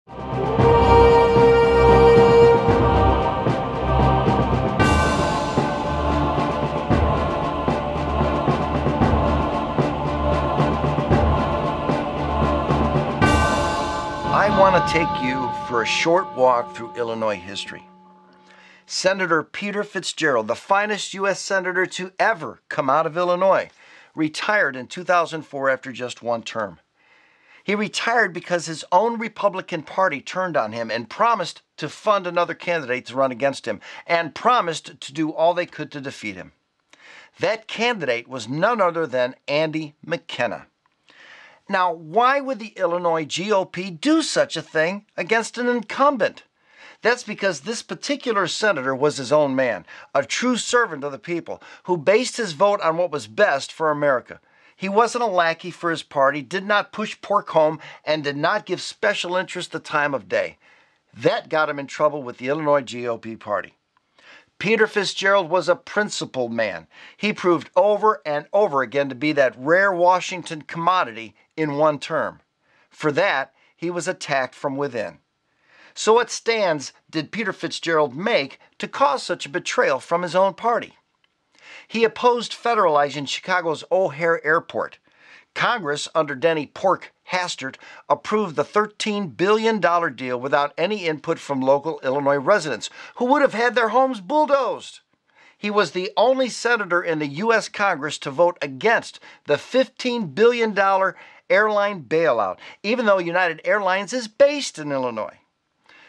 I want to take you for a short walk through Illinois history. Senator Peter Fitzgerald, the finest U.S. senator to ever come out of Illinois, retired in 2004 after just one term. He retired because his own Republican Party turned on him and promised to fund another candidate to run against him, and promised to do all they could to defeat him. That candidate was none other than Andy McKenna. Now, why would the Illinois GOP do such a thing against an incumbent? That's because this particular senator was his own man, a true servant of the people, who based his vote on what was best for America. He wasn't a lackey for his party, did not push pork home, and did not give special interests the time of day. That got him in trouble with the Illinois GOP party. Peter Fitzgerald was a principled man. He proved over and over again to be that rare Washington commodity in one term. For that, he was attacked from within. So what stands did Peter Fitzgerald make to cause such a betrayal from his own party? He opposed federalizing Chicago's O'Hare Airport. Congress, under Denny "Pork" Hastert, approved the $13 billion deal without any input from local Illinois residents, who would have had their homes bulldozed. He was the only senator in the U.S. Congress to vote against the $15 billion airline bailout, even though United Airlines is based in Illinois.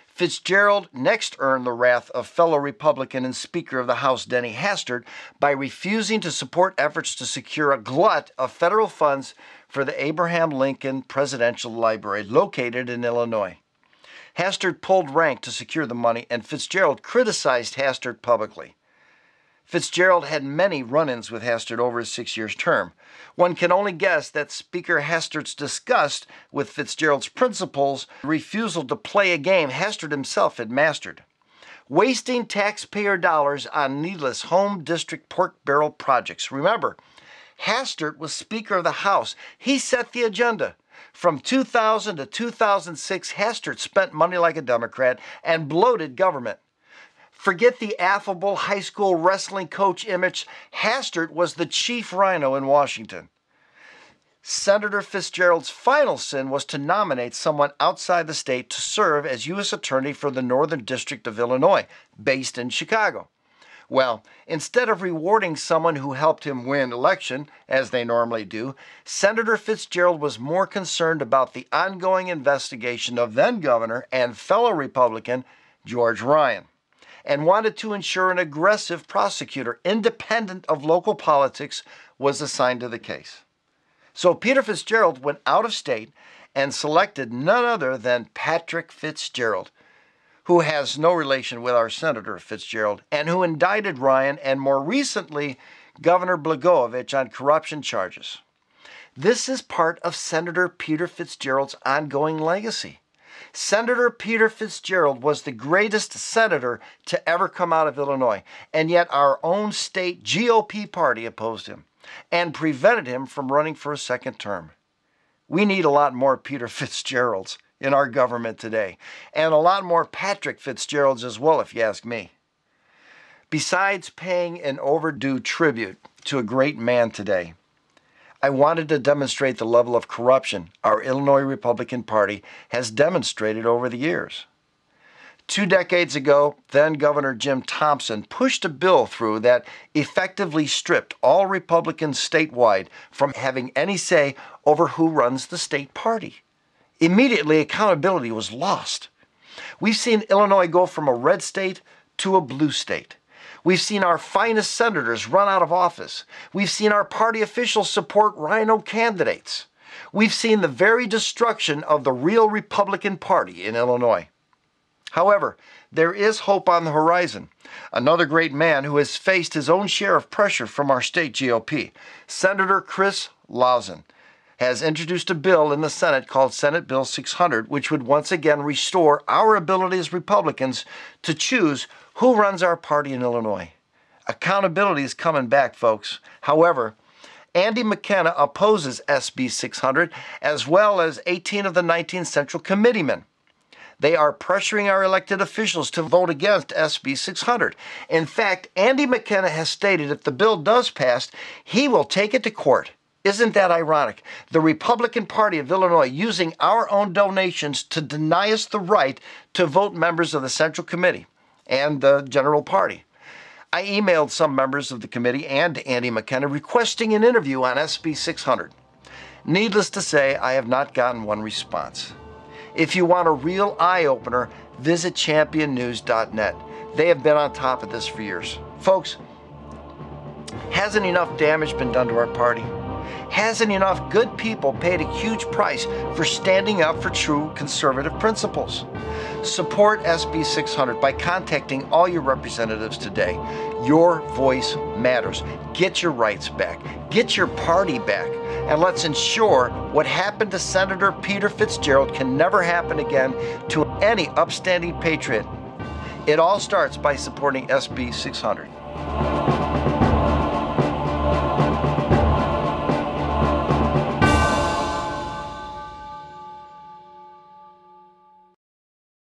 Fitzgerald next earned the wrath of fellow Republican and Speaker of the House Denny Hastert by refusing to support efforts to secure a glut of federal funds for the Abraham Lincoln Presidential Library located in Illinois. Hastert pulled rank to secure the money, and Fitzgerald criticized Hastert publicly. Fitzgerald had many run-ins with Hastert over his 6-year term. One can only guess that Speaker Hastert's disgust with Fitzgerald's principles, refusal to play a game Hastert himself had mastered. Wasting taxpayer dollars on needless home district pork barrel projects. Remember, Hastert was Speaker of the House. He set the agenda. From 2000 to 2006, Hastert spent money like a Democrat and bloated government. Forget the affable high school wrestling coach image. Hastert was the chief rhino in Washington. Senator Fitzgerald's final sin was to nominate someone outside the state to serve as U.S. Attorney for the Northern District of Illinois, based in Chicago. Well, instead of rewarding someone who helped him win election, as they normally do, Senator Fitzgerald was more concerned about the ongoing investigation of then-Governor and fellow Republican George Ryan, and wanted to ensure an aggressive prosecutor, independent of local politics, was assigned to the case. So Peter Fitzgerald went out of state and selected none other than Patrick Fitzgerald, who has no relation with our Senator Fitzgerald, and who indicted Ryan and more recently Governor Blagojevich on corruption charges. This is part of Senator Peter Fitzgerald's ongoing legacy. Senator Peter Fitzgerald was the greatest senator to ever come out of Illinois, and yet our own state GOP party opposed him and prevented him from running for a second term. We need a lot more Peter Fitzgeralds in our government today, and a lot more Patrick Fitzgeralds as well, if you ask me. Besides paying an overdue tribute to a great man today, I wanted to demonstrate the level of corruption our Illinois Republican Party has demonstrated over the years. 2 decades ago, then-Governor Jim Thompson pushed a bill through that effectively stripped all Republicans statewide from having any say over who runs the state party. Immediately, accountability was lost. We've seen Illinois go from a red state to a blue state. We've seen our finest senators run out of office. We've seen our party officials support rhino candidates. We've seen the very destruction of the real Republican Party in Illinois. However, there is hope on the horizon. Another great man who has faced his own share of pressure from our state GOP, Senator Chris Lauzen, has introduced a bill in the Senate called Senate Bill 600, which would once again restore our ability as Republicans to choose who runs our party in Illinois. Accountability is coming back, folks. However, Andy McKenna opposes SB 600, as well as 18 of the 19 Central Committeemen. They are pressuring our elected officials to vote against SB 600. In fact, Andy McKenna has stated if the bill does pass, he will take it to court. Isn't that ironic? The Republican Party of Illinois using our own donations to deny us the right to vote members of the Central Committee and the General Party. I emailed some members of the committee and Andy McKenna requesting an interview on SB 600. Needless to say, I have not gotten one response. If you want a real eye-opener, visit championnews.net. They have been on top of this for years. Folks, hasn't enough damage been done to our party? Hasn't enough good people paid a huge price for standing up for true conservative principles? Support SB 600 by contacting all your representatives today. Your voice matters. Get your rights back. Get your party back. And let's ensure what happened to Senator Peter Fitzgerald can never happen again to any upstanding patriot. It all starts by supporting SB 600.